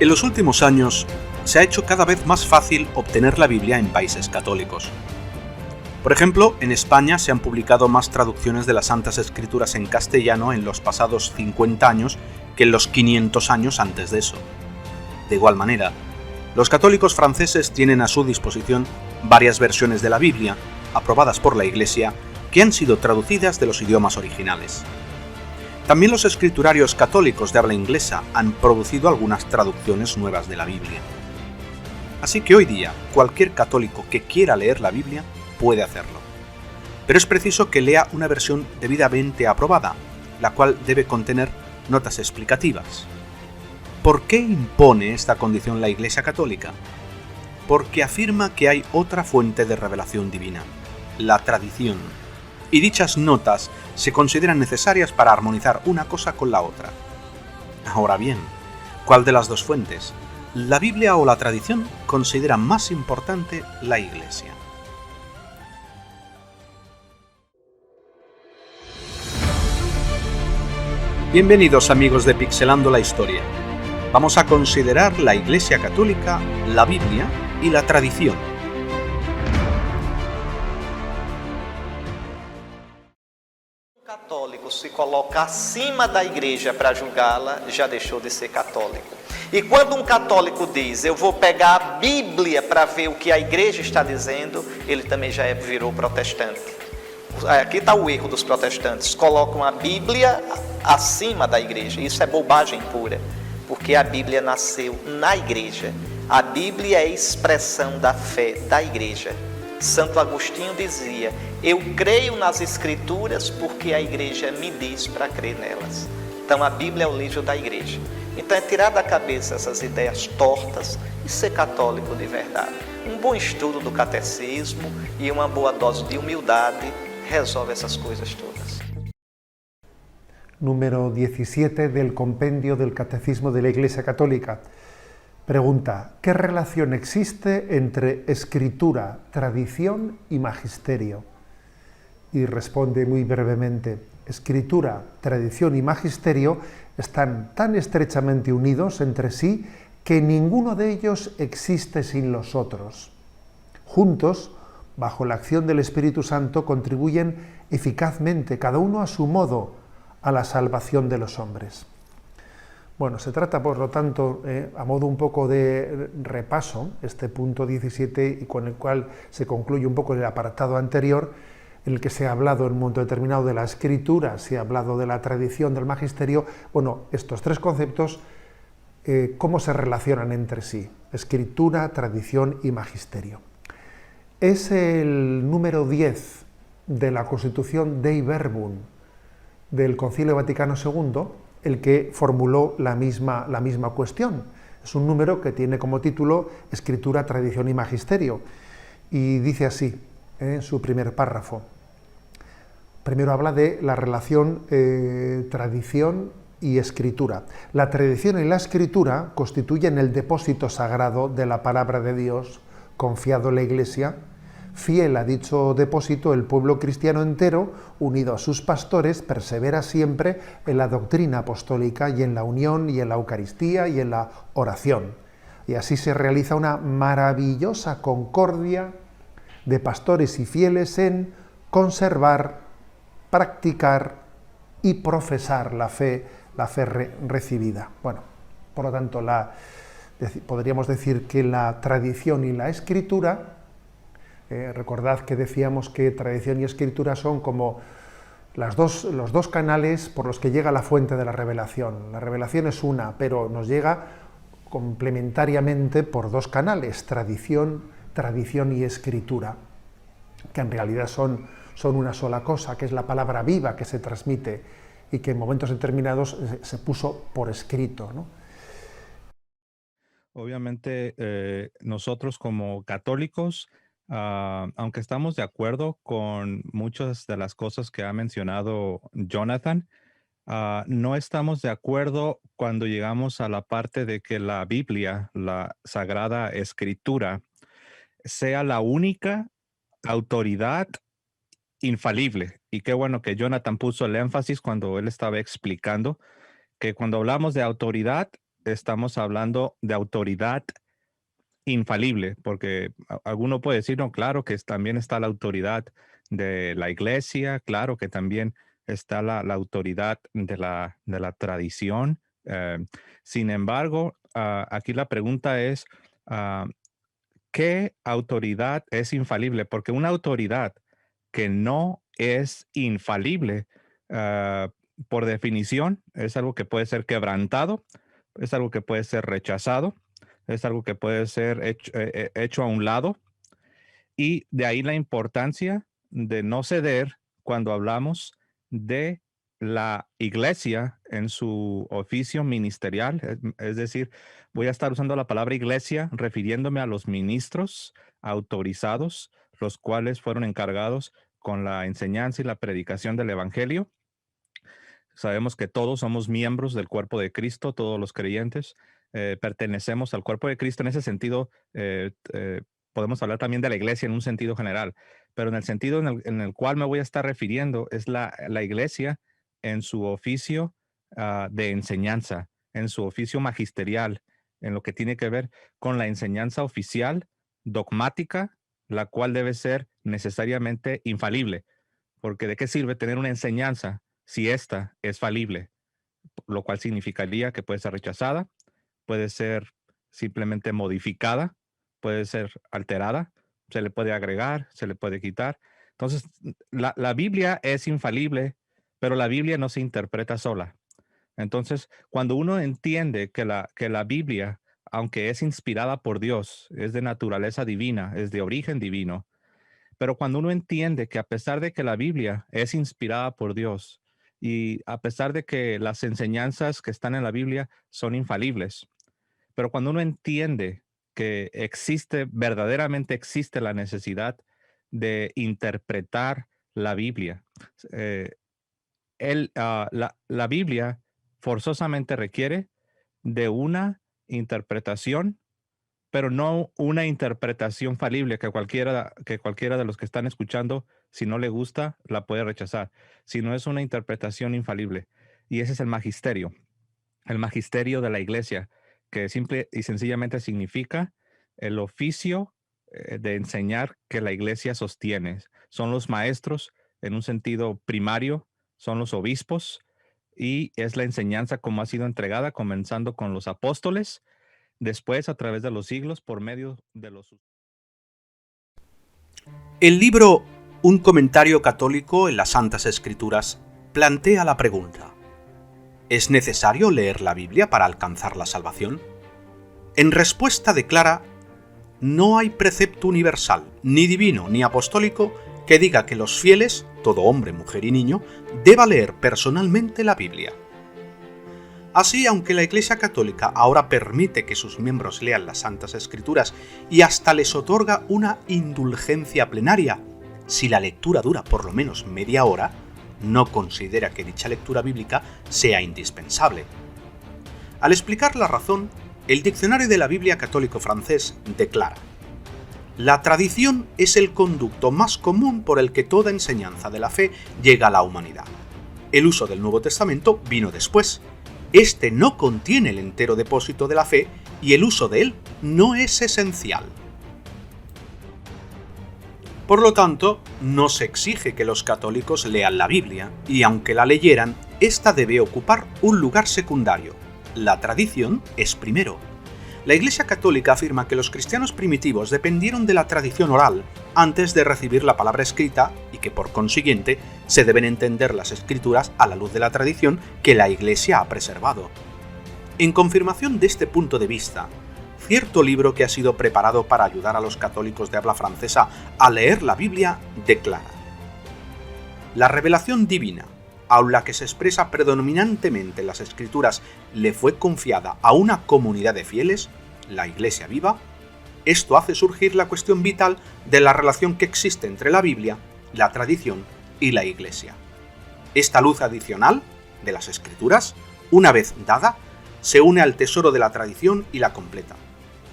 En los últimos años, se ha hecho cada vez más fácil obtener la Biblia en países católicos. Por ejemplo, en España se han publicado más traducciones de las Santas Escrituras en castellano en los pasados 50 años que en los 500 años antes de eso. De igual manera, los católicos franceses tienen a su disposición varias versiones de la Biblia, aprobadas por la Iglesia, que han sido traducidas de los idiomas originales. También los escriturarios católicos de habla inglesa han producido algunas traducciones nuevas de la Biblia. Así que hoy día, cualquier católico que quiera leer la Biblia puede hacerlo. Pero es preciso que lea una versión debidamente aprobada, la cual debe contener notas explicativas. ¿Por qué impone esta condición la Iglesia Católica? Porque afirma que hay otra fuente de revelación divina, la tradición, y dichas notas se consideran necesarias para armonizar una cosa con la otra. Ahora bien, ¿cuál de las dos fuentes, la Biblia o la tradición, considera más importante la Iglesia? Bienvenidos amigos de Pixelando la Historia. Vamos a considerar la Iglesia Católica, la Biblia y la tradición. Católico se coloca acima da igreja para julgá-la, já deixou de ser católico. E quando um católico diz, eu vou pegar a Bíblia para ver o que a igreja está dizendo, ele também já virou protestante. Aqui está o erro dos protestantes, colocam a Bíblia acima da igreja. Isso é bobagem pura, porque a Bíblia nasceu na igreja. A Bíblia é a expressão da fé da igreja. Santo Agostinho dizia, eu creio nas Escrituras porque a igreja me diz para crer nelas. Então a Bíblia é o livro da igreja. Então é tirar da cabeça essas ideias tortas e ser católico de verdade. Um bom estudo do catecismo e uma boa dose de humildade resolve essas coisas todas. Número 17 del Compendio del Catecismo de la Iglesia Católica. Pregunta, ¿qué relación existe entre escritura, tradición y magisterio? Y responde muy brevemente, escritura, tradición y magisterio están tan estrechamente unidos entre sí que ninguno de ellos existe sin los otros. Juntos, bajo la acción del Espíritu Santo, contribuyen eficazmente, cada uno a su modo, a la salvación de los hombres. Bueno, se trata, por lo tanto, a modo un poco de repaso, este punto 17, y con el cual se concluye un poco el apartado anterior, en el que se ha hablado en un momento determinado de la escritura, se ha hablado de la tradición, del magisterio. Bueno, estos tres conceptos, ¿cómo se relacionan entre sí? Escritura, tradición y magisterio. Es el número 10 de la Constitución Dei Verbum del Concilio Vaticano II, el que formuló la misma cuestión. Es un número que tiene como título Escritura, Tradición y Magisterio. Y dice así, en su primer párrafo. Primero habla de la relación tradición y escritura. La tradición y la escritura constituyen el depósito sagrado de la palabra de Dios, confiado en la Iglesia. Fiel a dicho depósito, el pueblo cristiano entero, unido a sus pastores, persevera siempre en la doctrina apostólica y en la unión y en la Eucaristía y en la oración. Y así se realiza una maravillosa concordia de pastores y fieles en conservar, practicar y profesar la fe recibida. Bueno, por lo tanto, podríamos decir que la tradición y la escritura, recordad que decíamos que tradición y escritura son como los dos canales por los que llega la fuente de la revelación. La revelación es una, pero nos llega complementariamente por dos canales, tradición y escritura, que en realidad son una sola cosa, que es la palabra viva que se transmite y que en momentos determinados se puso por escrito, ¿no? Obviamente, nosotros como católicos, aunque estamos de acuerdo con muchas de las cosas que ha mencionado Jonathan, no estamos de acuerdo cuando llegamos a la parte de que la Biblia, la Sagrada Escritura, sea la única autoridad infalible. Y qué bueno que Jonathan puso el énfasis cuando él estaba explicando que cuando hablamos de autoridad, estamos hablando de autoridad infalible, porque alguno puede decir, no, claro que también está la autoridad de la iglesia, claro que también está la autoridad de la tradición. Sin embargo, aquí la pregunta es, ah, ¿qué autoridad es infalible? Porque una autoridad que no es infalible, ah, por definición, es algo que puede ser quebrantado, es algo que puede ser rechazado, es algo que puede ser hecho a un lado. Y de ahí la importancia de no ceder cuando hablamos de la iglesia en su oficio ministerial. Es decir, voy a estar usando la palabra iglesia refiriéndome a los ministros autorizados, los cuales fueron encargados con la enseñanza y la predicación del evangelio. Sabemos que todos somos miembros del cuerpo de Cristo, todos los creyentes pertenecemos al cuerpo de Cristo. En ese sentido, podemos hablar también de la iglesia en un sentido general, pero en el sentido en el cual me voy a estar refiriendo es la iglesia en su oficio de enseñanza, en su oficio magisterial, en lo que tiene que ver con la enseñanza oficial, dogmática, la cual debe ser necesariamente infalible, porque ¿de qué sirve tener una enseñanza si ésta es falible? Lo cual significaría que puede ser rechazada, puede ser simplemente modificada, puede ser alterada, se le puede agregar, se le puede quitar. Entonces, la Biblia es infalible, pero la Biblia no se interpreta sola. Entonces, cuando uno entiende que la Biblia, aunque es inspirada por Dios, es de naturaleza divina, es de origen divino, pero cuando uno entiende que a pesar de que la Biblia es inspirada por Dios y a pesar de que las enseñanzas que están en la Biblia son infalibles, pero cuando uno entiende que verdaderamente existe la necesidad de interpretar la Biblia, eh, la Biblia forzosamente requiere de una interpretación, pero no una interpretación falible que cualquiera de los que están escuchando, si no le gusta, la puede rechazar, sino es una interpretación infalible. Y ese es el magisterio de la iglesia, que simple y sencillamente significa el oficio de enseñar que la iglesia sostiene. Son los maestros en un sentido primario, son los obispos, y es la enseñanza como ha sido entregada, comenzando con los apóstoles, después a través de los siglos por medio de los... El libro Un comentario católico en las Santas Escrituras plantea la pregunta: ¿es necesario leer la Biblia para alcanzar la salvación? En respuesta declara: no hay precepto universal, ni divino ni apostólico, que diga que los fieles, todo hombre, mujer y niño, deba leer personalmente la Biblia. Así, aunque la Iglesia Católica ahora permite que sus miembros lean las Santas Escrituras y hasta les otorga una indulgencia plenaria, si la lectura dura por lo menos media hora, no considera que dicha lectura bíblica sea indispensable. Al explicar la razón, el Diccionario de la Biblia Católico francés declara: la tradición es el conducto más común por el que toda enseñanza de la fe llega a la humanidad. El uso del Nuevo Testamento vino después. Este no contiene el entero depósito de la fe y el uso de él no es esencial. Por lo tanto, no se exige que los católicos lean la Biblia, y aunque la leyeran, ésta debe ocupar un lugar secundario. La tradición es primero. La Iglesia Católica afirma que los cristianos primitivos dependieron de la tradición oral antes de recibir la palabra escrita y que por consiguiente se deben entender las Escrituras a la luz de la tradición que la Iglesia ha preservado. En confirmación de este punto de vista, cierto libro que ha sido preparado para ayudar a los católicos de habla francesa a leer la Biblia declara: la revelación divina, aun la que se expresa predominantemente en las Escrituras, le fue confiada a una comunidad de fieles, la Iglesia viva. Esto hace surgir la cuestión vital de la relación que existe entre la Biblia, la tradición y la Iglesia. Esta luz adicional de las Escrituras, una vez dada, se une al tesoro de la tradición y la completa.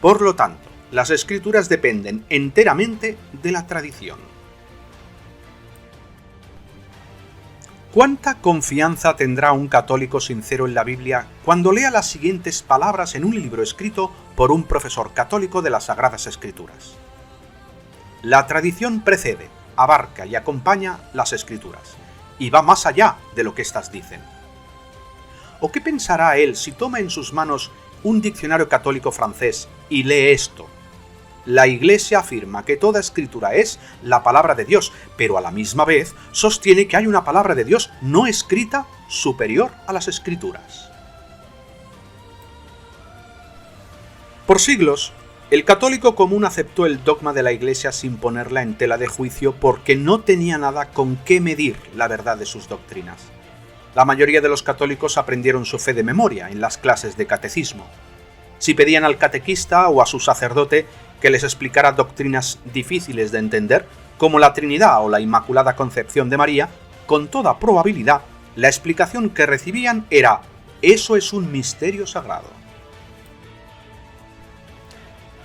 Por lo tanto, las Escrituras dependen enteramente de la tradición. ¿Cuánta confianza tendrá un católico sincero en la Biblia cuando lea las siguientes palabras en un libro escrito por un profesor católico de las Sagradas Escrituras? La tradición precede, abarca y acompaña las Escrituras, y va más allá de lo que éstas dicen. ¿O qué pensará él si toma en sus manos un diccionario católico francés y lee esto? La Iglesia afirma que toda escritura es la palabra de Dios, pero a la misma vez sostiene que hay una palabra de Dios no escrita superior a las escrituras. Por siglos, el católico común aceptó el dogma de la Iglesia sin ponerla en tela de juicio porque no tenía nada con qué medir la verdad de sus doctrinas. La mayoría de los católicos aprendieron su fe de memoria en las clases de catecismo. Si pedían al catequista o a su sacerdote que les explicara doctrinas difíciles de entender, como la Trinidad o la Inmaculada Concepción de María, con toda probabilidad, la explicación que recibían era: eso es un misterio sagrado.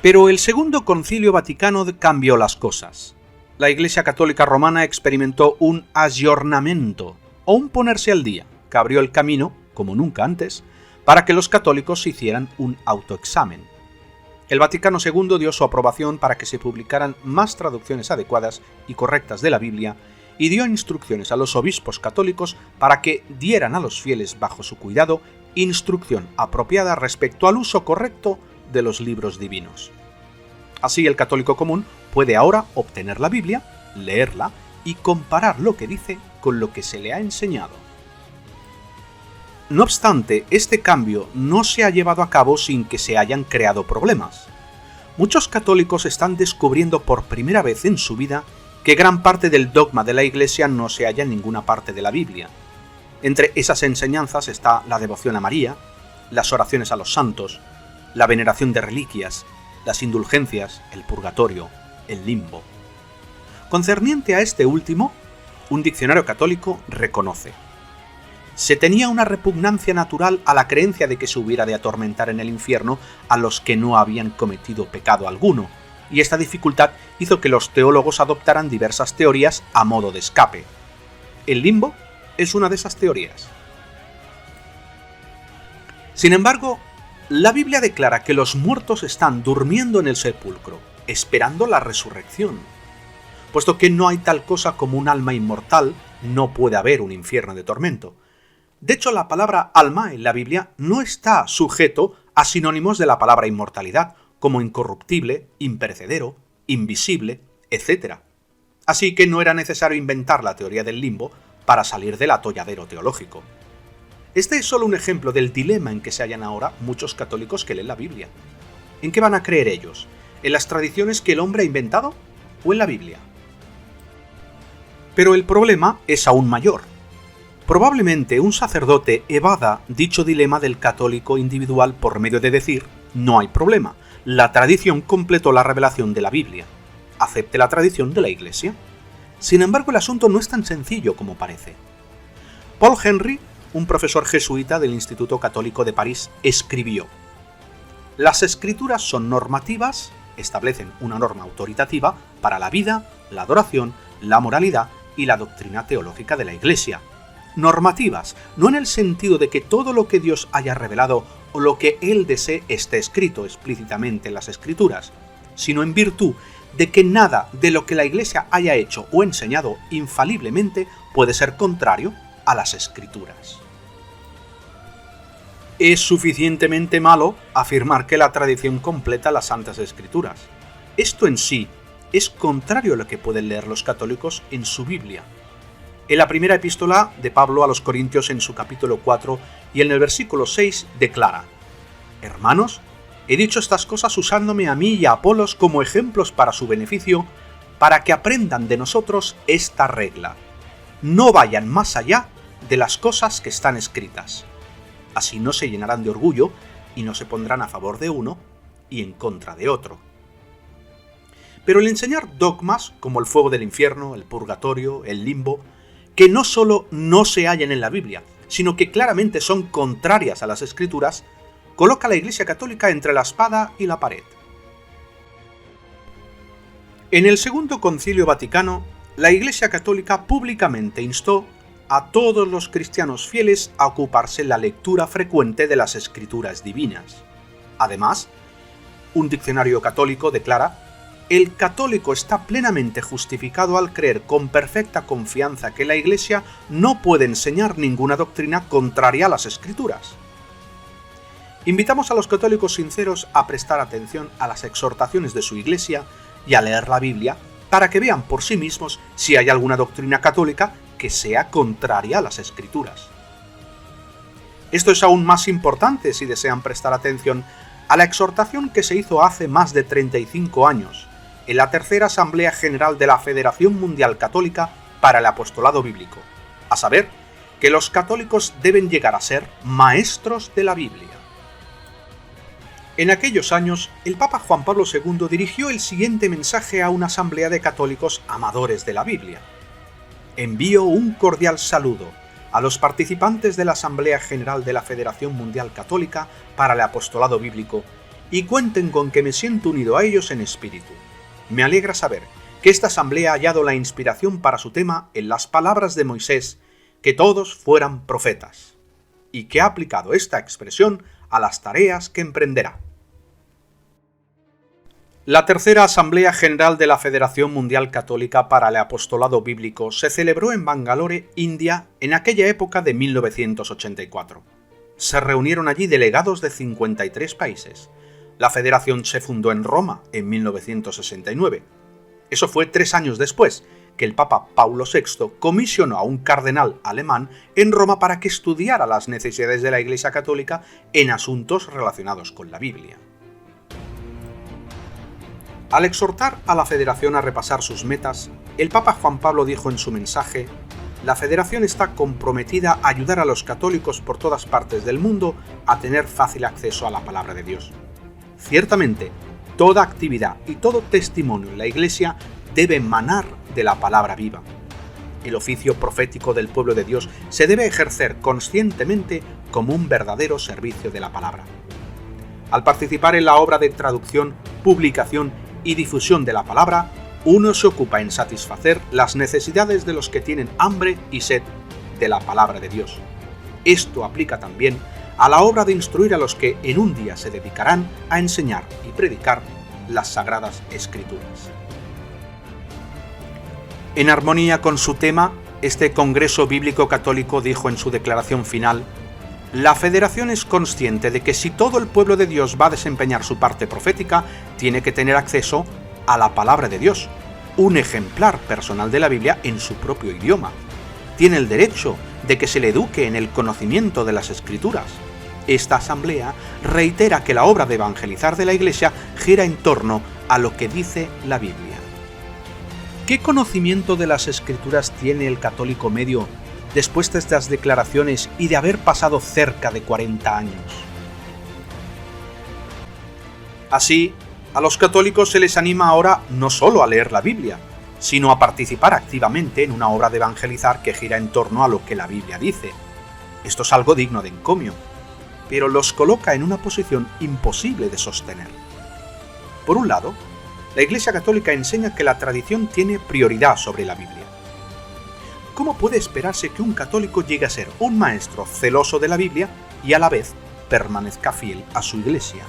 Pero el Segundo Concilio Vaticano cambió las cosas. La Iglesia Católica Romana experimentó un aggiornamento, o un ponerse al día, que abrió el camino, como nunca antes, para que los católicos hicieran un autoexamen. El Vaticano II dio su aprobación para que se publicaran más traducciones adecuadas y correctas de la Biblia y dio instrucciones a los obispos católicos para que dieran a los fieles bajo su cuidado instrucción apropiada respecto al uso correcto de los libros divinos. Así el católico común puede ahora obtener la Biblia, leerla y comparar lo que dice con lo que se le ha enseñado. No obstante, este cambio no se ha llevado a cabo sin que se hayan creado problemas. Muchos católicos están descubriendo por primera vez en su vida que gran parte del dogma de la Iglesia no se halla en ninguna parte de la Biblia. Entre esas enseñanzas está la devoción a María, las oraciones a los santos, la veneración de reliquias, las indulgencias, el purgatorio, el limbo. Concerniente a este último, un diccionario católico reconoce: se tenía una repugnancia natural a la creencia de que se hubiera de atormentar en el infierno a los que no habían cometido pecado alguno, y esta dificultad hizo que los teólogos adoptaran diversas teorías a modo de escape. El limbo es una de esas teorías. Sin embargo, la Biblia declara que los muertos están durmiendo en el sepulcro, esperando la resurrección. Puesto que no hay tal cosa como un alma inmortal, no puede haber un infierno de tormento. De hecho, la palabra alma en la Biblia no está sujeto a sinónimos de la palabra inmortalidad, como incorruptible, imperecedero, invisible, etc. Así que no era necesario inventar la teoría del limbo para salir del atolladero teológico. Este es solo un ejemplo del dilema en que se hallan ahora muchos católicos que leen la Biblia. ¿En qué van a creer ellos? ¿En las tradiciones que el hombre ha inventado o en la Biblia? Pero el problema es aún mayor. Probablemente un sacerdote evada dicho dilema del católico individual por medio de decir: no hay problema, la tradición completó la revelación de la Biblia. Acepte la tradición de la Iglesia. Sin embargo, el asunto no es tan sencillo como parece. Paul Henry, un profesor jesuita del Instituto Católico de París, escribió: las escrituras son normativas, establecen una norma autoritativa para la vida, la adoración, la moralidad y la doctrina teológica de la Iglesia. Normativas, no en el sentido de que todo lo que Dios haya revelado o lo que Él desee esté escrito explícitamente en las Escrituras, sino en virtud de que nada de lo que la Iglesia haya hecho o enseñado infaliblemente puede ser contrario a las Escrituras. Es suficientemente malo afirmar que la tradición completa las Santas Escrituras. Esto en sí es contrario a lo que pueden leer los católicos en su Biblia. En la primera epístola de Pablo a los Corintios, en su capítulo 4 y en el versículo 6, declara: hermanos, he dicho estas cosas usándome a mí y a Apolos como ejemplos para su beneficio, para que aprendan de nosotros esta regla: no vayan más allá de las cosas que están escritas. Así no se llenarán de orgullo y no se pondrán a favor de uno y en contra de otro. Pero el enseñar dogmas como el fuego del infierno, el purgatorio, el limbo, que no solo no se hallan en la Biblia, sino que claramente son contrarias a las Escrituras, coloca a la Iglesia Católica entre la espada y la pared. En el Segundo Concilio Vaticano, la Iglesia Católica públicamente instó a todos los cristianos fieles a ocuparse en la lectura frecuente de las escrituras divinas. Además, un diccionario católico declara: el católico está plenamente justificado al creer con perfecta confianza que la Iglesia no puede enseñar ninguna doctrina contraria a las Escrituras. Invitamos a los católicos sinceros a prestar atención a las exhortaciones de su Iglesia y a leer la Biblia para que vean por sí mismos si hay alguna doctrina católica que sea contraria a las Escrituras. Esto es aún más importante si desean prestar atención a la exhortación que se hizo hace más de 35 años, en la Tercera Asamblea General de la Federación Mundial Católica para el Apostolado Bíblico, a saber, que los católicos deben llegar a ser maestros de la Biblia. En aquellos años, el Papa Juan Pablo II dirigió el siguiente mensaje a una asamblea de católicos amadores de la Biblia. Envío un cordial saludo a los participantes de la Asamblea General de la Federación Mundial Católica para el Apostolado Bíblico y cuenten con que me siento unido a ellos en espíritu. Me alegra saber que esta asamblea ha hallado la inspiración para su tema en las palabras de Moisés, que todos fueran profetas, y que ha aplicado esta expresión a las tareas que emprenderá. La Tercera Asamblea General de la Federación Mundial Católica para el Apostolado Bíblico se celebró en Bangalore, India, en aquella época de 1984. Se reunieron allí delegados de 53 países. La federación se fundó en Roma en 1969. Eso fue 3 años después que el Papa Paulo VI comisionó a un cardenal alemán en Roma para que estudiara las necesidades de la Iglesia Católica en asuntos relacionados con la Biblia. Al exhortar a la Federación a repasar sus metas, el Papa Juan Pablo dijo en su mensaje: la Federación está comprometida a ayudar a los católicos por todas partes del mundo a tener fácil acceso a la palabra de Dios. Ciertamente, toda actividad y todo testimonio en la Iglesia debe emanar de la palabra viva. El oficio profético del pueblo de Dios se debe ejercer conscientemente como un verdadero servicio de la palabra. Al participar en la obra de traducción, publicación y difusión de la palabra, uno se ocupa en satisfacer las necesidades de los que tienen hambre y sed de la palabra de Dios. Esto aplica también a la obra de instruir a los que en un día se dedicarán a enseñar y predicar las Sagradas Escrituras. En armonía con su tema, este Congreso Bíblico Católico dijo en su declaración final: la Federación es consciente de que si todo el pueblo de Dios va a desempeñar su parte profética, tiene que tener acceso a la palabra de Dios, un ejemplar personal de la Biblia en su propio idioma. Tiene el derecho de que se le eduque en el conocimiento de las Escrituras. Esta asamblea reitera que la obra de evangelizar de la Iglesia gira en torno a lo que dice la Biblia. ¿Qué conocimiento de las Escrituras tiene el católico medio después de estas declaraciones y de haber pasado cerca de 40 años? Así, a los católicos se les anima ahora no solo a leer la Biblia, sino a participar activamente en una obra de evangelizar que gira en torno a lo que la Biblia dice. Esto es algo digno de encomio, pero los coloca en una posición imposible de sostener. Por un lado, la Iglesia Católica enseña que la tradición tiene prioridad sobre la Biblia. ¿Cómo puede esperarse que un católico llegue a ser un maestro celoso de la Biblia y a la vez permanezca fiel a su Iglesia?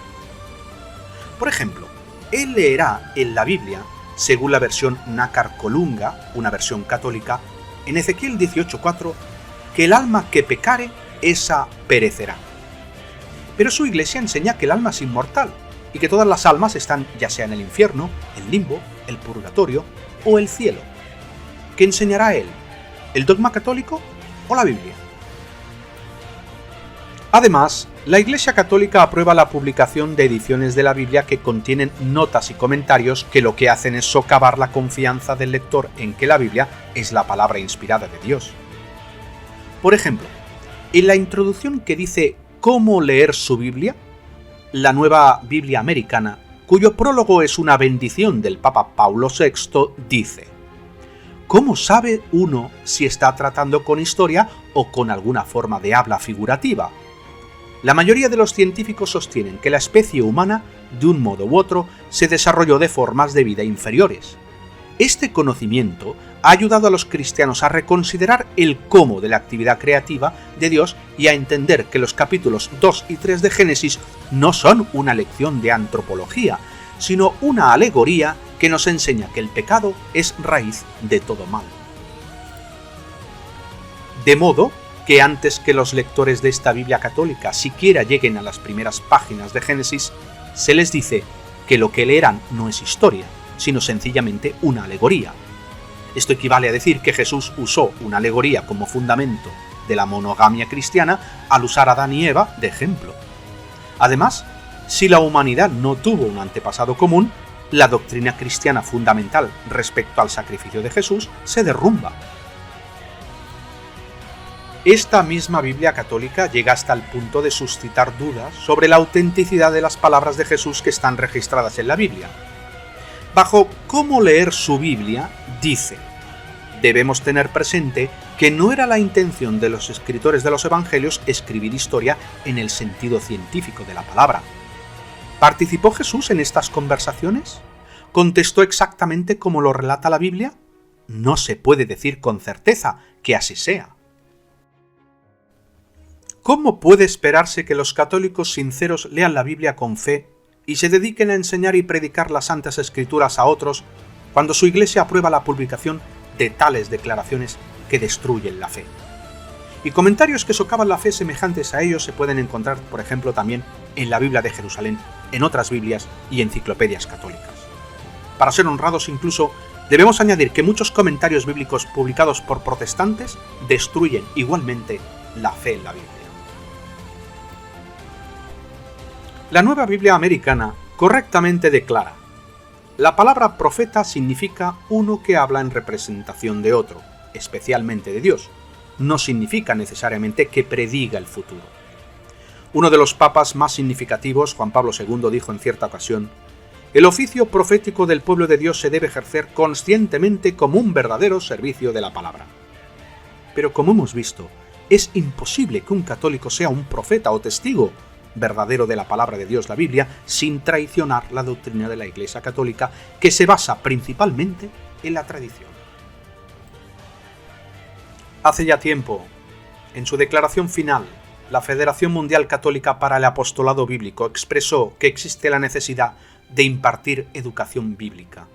Por ejemplo, él leerá en la Biblia, según la versión Nácar Colunga, una versión católica, en Ezequiel 18:4, que el alma que pecare, esa perecerá. Pero su Iglesia enseña que el alma es inmortal y que todas las almas están ya sea en el infierno, el limbo, el purgatorio o el cielo. ¿Qué enseñará él? ¿El dogma católico o la Biblia? Además, la Iglesia Católica aprueba la publicación de ediciones de la Biblia que contienen notas y comentarios que lo que hacen es socavar la confianza del lector en que la Biblia es la palabra inspirada de Dios. Por ejemplo, en la introducción que dice ¿Cómo leer su Biblia?, la Nueva Biblia Americana, cuyo prólogo es una bendición del Papa Paulo VI, dice: ¿cómo sabe uno si está tratando con historia o con alguna forma de habla figurativa? La mayoría de los científicos sostienen que la especie humana, de un modo u otro, se desarrolló de formas de vida inferiores. Este conocimiento ha ayudado a los cristianos a reconsiderar el cómo de la actividad creativa de Dios y a entender que los capítulos 2 y 3 de Génesis no son una lección de antropología, sino una alegoría que nos enseña que el pecado es raíz de todo mal. De modo que antes que los lectores de esta Biblia católica siquiera lleguen a las primeras páginas de Génesis, se les dice que lo que leerán no es historia, sino sencillamente una alegoría. Esto equivale a decir que Jesús usó una alegoría como fundamento de la monogamia cristiana al usar a Adán y Eva de ejemplo. Además, si la humanidad no tuvo un antepasado común, la doctrina cristiana fundamental respecto al sacrificio de Jesús se derrumba. Esta misma Biblia católica llega hasta el punto de suscitar dudas sobre la autenticidad de las palabras de Jesús que están registradas en la Biblia. Bajo cómo leer su Biblia, dice: debemos tener presente que no era la intención de los escritores de los Evangelios escribir historia en el sentido científico de la palabra. ¿Participó Jesús en estas conversaciones? ¿Contestó exactamente como lo relata la Biblia? No se puede decir con certeza que así sea. ¿Cómo puede esperarse que los católicos sinceros lean la Biblia con fe y se dediquen a enseñar y predicar las Santas Escrituras a otros cuando su Iglesia aprueba la publicación de tales declaraciones que destruyen la fe? Y comentarios que socavan la fe semejantes a ellos se pueden encontrar, por ejemplo, también en la Biblia de Jerusalén, en otras Biblias y enciclopedias católicas. Para ser honrados incluso, debemos añadir que muchos comentarios bíblicos publicados por protestantes destruyen igualmente la fe en la Biblia. La Nueva Biblia Americana correctamente declara: la palabra profeta significa uno que habla en representación de otro, especialmente de Dios. No significa necesariamente que prediga el futuro. Uno de los papas más significativos, Juan Pablo II, dijo en cierta ocasión: el oficio profético del pueblo de Dios se debe ejercer conscientemente como un verdadero servicio de la palabra. Pero como hemos visto, es imposible que un católico sea un profeta o testigo verdadero de la palabra de Dios, la Biblia, sin traicionar la doctrina de la Iglesia Católica, que se basa principalmente en la tradición. Hace ya tiempo, en su declaración final, la Federación Mundial Católica para el Apostolado Bíblico expresó que existe la necesidad de impartir educación bíblica,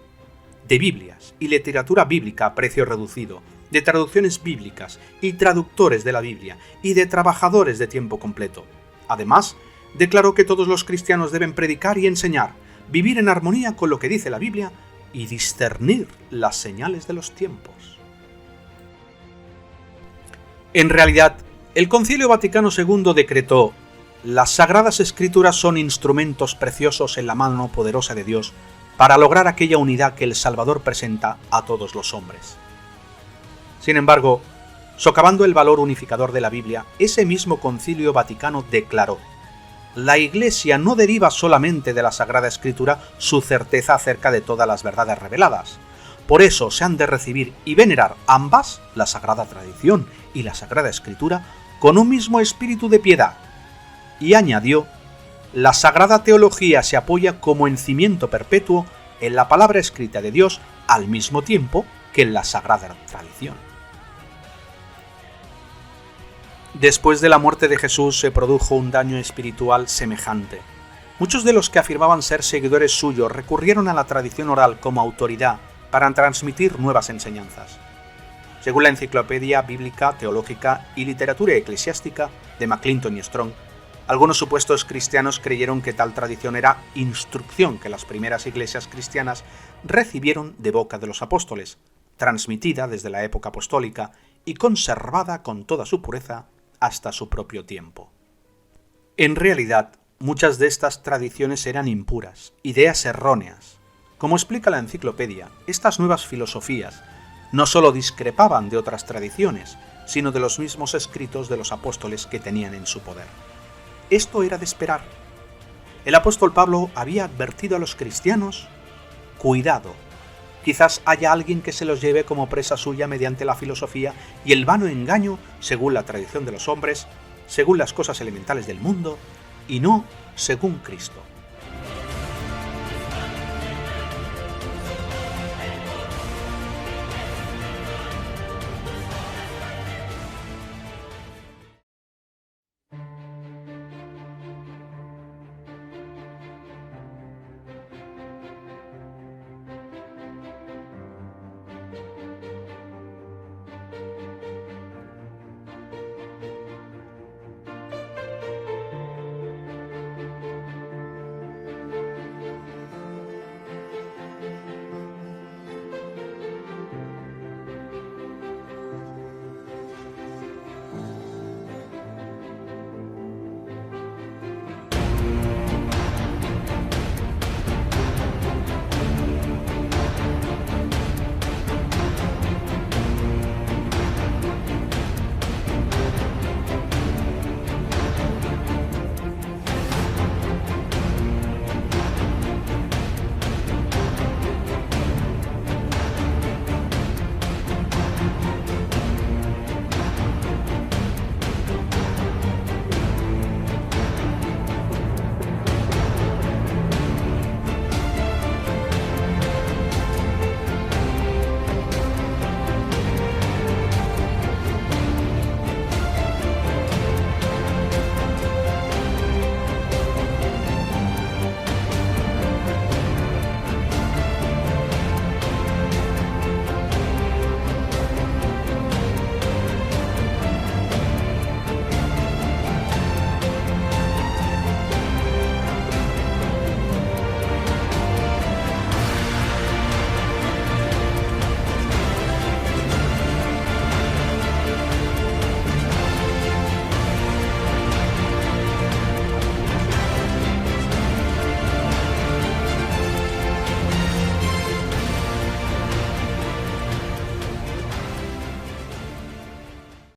de Biblias y literatura bíblica a precio reducido, de traducciones bíblicas y traductores de la Biblia y de trabajadores de tiempo completo. Además, declaró que todos los cristianos deben predicar y enseñar, vivir en armonía con lo que dice la Biblia y discernir las señales de los tiempos. En realidad, el Concilio Vaticano II decretó: las Sagradas Escrituras son instrumentos preciosos en la mano poderosa de Dios para lograr aquella unidad que el Salvador presenta a todos los hombres. Sin embargo, socavando el valor unificador de la Biblia, ese mismo Concilio Vaticano declaró: la Iglesia no deriva solamente de la Sagrada Escritura su certeza acerca de todas las verdades reveladas. Por eso se han de recibir y venerar ambas, la Sagrada Tradición y la Sagrada Escritura, con un mismo espíritu de piedad. Y añadió: la Sagrada Teología se apoya como en cimiento perpetuo en la palabra escrita de Dios al mismo tiempo que en la Sagrada Tradición. Después de la muerte de Jesús se produjo un daño espiritual semejante. Muchos de los que afirmaban ser seguidores suyos recurrieron a la tradición oral como autoridad para transmitir nuevas enseñanzas. Según la Enciclopedia Bíblica, Teológica y Literatura Eclesiástica de McClinton y Strong, algunos supuestos cristianos creyeron que tal tradición era instrucción que las primeras iglesias cristianas recibieron de boca de los apóstoles, transmitida desde la época apostólica y conservada con toda su pureza hasta su propio tiempo. En realidad, muchas de estas tradiciones eran impuras, ideas erróneas. Como explica la enciclopedia, estas nuevas filosofías no solo discrepaban de otras tradiciones, sino de los mismos escritos de los apóstoles que tenían en su poder. Esto era de esperar. El apóstol Pablo había advertido a los cristianos: cuidado, quizás haya alguien que se los lleve como presa suya mediante la filosofía y el vano engaño según la tradición de los hombres, según las cosas elementales del mundo, y no según Cristo.